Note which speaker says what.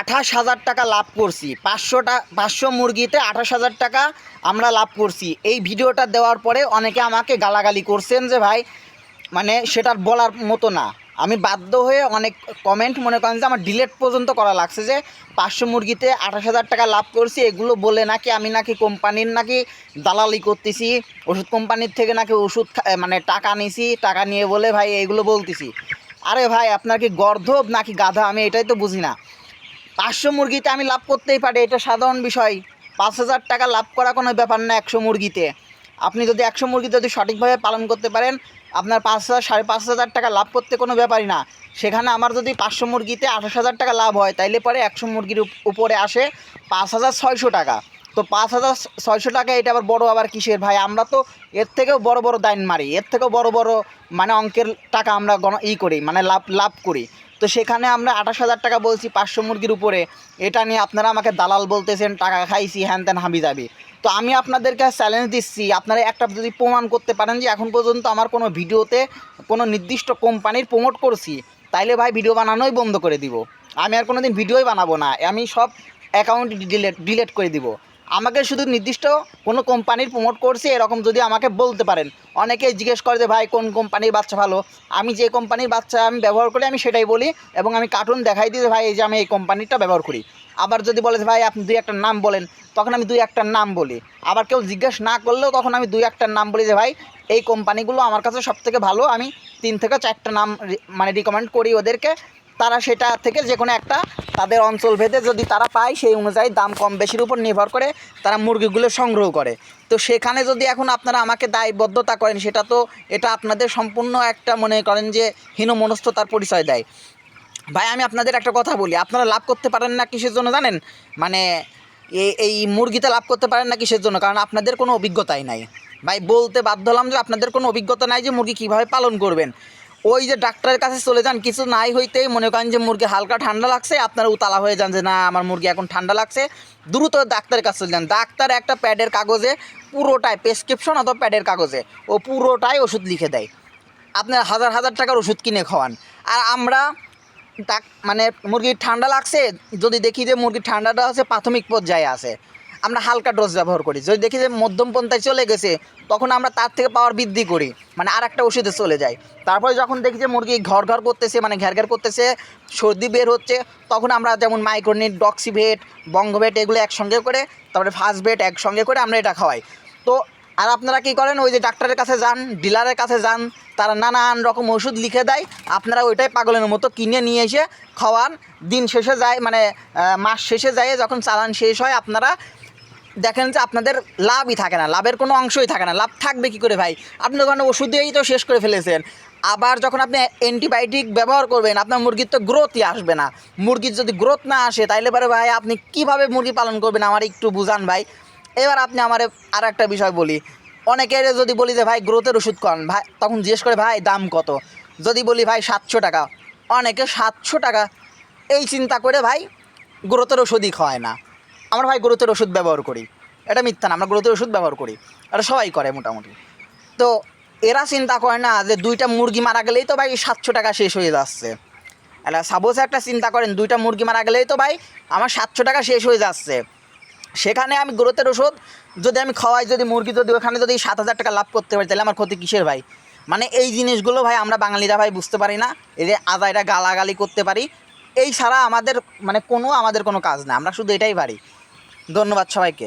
Speaker 1: 28,000 টাকা লাভ করছি। 500 মুরগিতে 28,000 টাকা আমরা লাভ করছি। এই ভিডিওটা দেওয়ার পরে অনেকে আমাকে গালাগালি করছেন যে ভাই মানে সেটা বলার মতো না। আমি বাধ্য হয়ে অনেক কমেন্ট মনে করেন যে আমার ডিলেট পর্যন্ত করা লাগছে যে 500 মুরগিতে 28,000 টাকা লাভ করছি, এগুলো বলে নাকি আমি নাকি কোম্পানির নাকি দালালি করতেছি, ওষুধ কোম্পানির থেকে নাকি ওষুধ মানে টাকা নিছি, টাকা নিয়ে বলে ভাই এইগুলো বলতেছি। আরে ভাই আপনার কি গর্ধব নাকি গাধা, আমি এটাই তো বুঝি না। 500 মুরগিতে আমি লাভ করতেই পারি, এটা সাধারণ বিষয়। 5,000 টাকা লাভ করা কোনো ব্যাপার না। 100 মুরগিতে আপনি যদি 100 মুরগি যদি সঠিকভাবে পালন করতে পারেন, আপনার 5,000 5,500 টাকা লাভ করতে কোনো ব্যাপারই না। সেখানে আমার যদি 500 মুরগিতে 28,000 টাকা লাভ হয়, তাইলে পরে 100 মুরগির উপরে আসে 5,600 টাকা। তো 5,600 টাকা এটা আবার বড় আবার কিসের ভাই? আমরা তো এর থেকেও বড় বড় দাইন মারি, এর থেকেও বড় বড় মানে অঙ্কের টাকা আমরা করি, মানে লাভ করি। তো সেখানে আমরা 28,000 টাকা বলছি 500 মুরগির উপরে। এটা নিয়ে আপনারা আমাকে দালাল বলতেছেন, টাকা খাইছি, হ্যান ত্যান হাবি যাবি। তো আমি আপনাদেরকে চ্যালেঞ্জ দিচ্ছি, আপনারা একটা যদি প্রমাণ করতে পারেন যে এখন পর্যন্ত আমার কোনো ভিডিওতে কোনো নির্দিষ্ট কোম্পানির প্রমোট করছি, তাইলে ভাই ভিডিও বানানোই বন্ধ করে দিব। আমি আর কোনো দিন ভিডিওই বানাবো না, আমি সব অ্যাকাউন্ট ডিলেট করে দিব। আমাকে শুধু নির্দিষ্ট কোনো কোম্পানির প্রমোট করছি এরকম যদি আমাকে বলতে পারেন। অনেকেই জিজ্ঞেস করে যে ভাই কোন কোম্পানির বাচ্চা ভালো। আমি যে কোম্পানির বাচ্চা আমি ব্যবহার করি আমি সেটাই বলি, এবং আমি কার্টুন দেখাই দিই যে ভাই এই যে আমি এই কোম্পানিটা ব্যবহার করি। আবার যদি বলে যে ভাই আপনি 2-1টার নাম বলেন, তখন আমি 2-1টার নাম বলি। আবার কেউ জিজ্ঞেস না করলেও তখন আমি 2-1টার নাম বলি যে ভাই এই কোম্পানিগুলো আমার কাছে সবথেকে ভালো, আমি 3 থেকে 4টা নাম মানে রিকমেন্ড করি ওদেরকে। তারা সেটা থেকে যে কোনো একটা তাদের অঞ্চল ভেদে যদি তারা পায়, সেই অনুযায়ী দাম কম বেশির উপর নির্ভর করে তারা মুরগিগুলো সংগ্রহ করে। তো সেখানে যদি এখন আপনারা আমাকে দায়বদ্ধতা করেন, সেটা তো এটা আপনাদের সম্পূর্ণ একটা মনে করেন যে হীনমনস্থতার পরিচয় দেয়। ভাই আমি আপনাদের একটা কথা বলি, আপনারা লাভ করতে পারেন না কিসের জন্য জানেন? মানে এই মুরগিতে লাভ করতে পারেন না কিসের জন্য? কারণ আপনাদের কোনো অভিজ্ঞতাই নাই। ভাই বলতে বাধ্য হলাম যে আপনাদের কোনো অভিজ্ঞতা নাই যে মুরগি কীভাবে পালন করবেন। ওই যে ডাক্তারের কাছে চলে যান, কিছু নাই হইতেই মনে করেন যে মুরগি হালকা ঠান্ডা লাগছে, আপনারা উতালা হয়ে যান যে না আমার মুরগি এখন ঠান্ডা লাগছে, দ্রুত ডাক্তারের কাছে চলে যান। ডাক্তার একটা প্যাডের কাগজে পুরোটাই প্রেসক্রিপশন অথবা প্যাডের কাগজে ও পুরোটাই ওষুধ লিখে দেয়। আপনার হাজার হাজার টাকার ওষুধ কিনে খাওয়ান। আর আমরা মানে মুরগির ঠান্ডা লাগছে, যদি দেখি যে মুরগির ঠান্ডাটা আছে প্রাথমিক পর্যায়ে আছে, আমরা হালকা ডোজ ব্যবহার করি। যদি দেখি যে মধ্যম পন্থায় চলে গেছে, তখন আমরা তার থেকে পাওয়ার বৃদ্ধি করি, মানে আর একটা ওষুধে চলে যাই। তারপরে যখন দেখি যে মুরগি ঘর করতেছে, মানে ঘ্যার করতেছে, সর্দি বের হচ্ছে, তখন আমরা যেমন মাইক্রোনিট, ডক্সিভেট, বঙ্গভেট এগুলো একসঙ্গে করে, তারপরে ফাস্টভেট একসঙ্গে করে আমরা এটা খাওয়াই। তো আর আপনারা কী করেন? ওই যে ডাক্তারের কাছে যান, ডিলারের কাছে যান, তারা নানান রকম ওষুধ লিখে দেয়, আপনারা ওইটাই পাগলের মতো কিনে নিয়ে এসে খাওয়ান। দিন শেষে যায়, মানে মাস শেষে যায় যখন চালান শেষ হয়, আপনারা দেখেন যে আপনাদের লাভই থাকে না, লাভের কোনো অংশই থাকে না। লাভ থাকবে কী করে ভাই? আপনি ওখানে ওষুধ দিয়েই তো শেষ করে ফেলেছেন। আবার যখন আপনি অ্যান্টিবায়োটিক ব্যবহার করবেন, আপনার মুরগির তো গ্রোথই আসবে না। মুরগির যদি গ্রোথ না আসে, তাইলে পরে ভাই আপনি কীভাবে মুরগি পালন করবেন আমার একটু বুঝান ভাই। এবার আপনি আমার আর একটা বিষয় বলি, অনেকের যদি বলি যে ভাই গ্রোথের ওষুধ করেন, ভাই তখন জিজ্ঞেস করে ভাই দাম কত? যদি বলি ভাই 700 টাকা, অনেকে 700 টাকা এই চিন্তা করে ভাই গ্রোথের ওষুধই খাওয়ায় না। আমরা ভাই গ্রোথের ওষুধ ব্যবহার করি, এটা মিথ্যা না, আমরা গ্রোথের ওষুধ ব্যবহার করি, এটা সবাই করে মোটামুটি। তো এরা চিন্তা করে না যে 2টা মুরগি মারা গেলেই তো ভাই 700 টাকা শেষ হয়ে যাচ্ছে। এটা সাপোজ একটা চিন্তা করেন, 2টা মুরগি মারা গেলেই তো ভাই আমার 700 টাকা শেষ হয়ে যাচ্ছে। সেখানে আমি গ্রোথের ওষুধ যদি আমি খাওয়াই, যদি মুরগি যদি ওখানে যদি 7,000 টাকা লাভ করতে পারি, তাহলে আমার ক্ষতি কিসের ভাই? মানে এই জিনিসগুলো ভাই আমরা বাঙালিরা ভাই বুঝতে পারি না। এই যে আদায়টা গালাগালি করতে পারি, এই ছাড়া আমাদের মানে আমাদের কোনো কাজ না, আমরা শুধু এটাই পারি। ধন্যবাদ সবাইকে।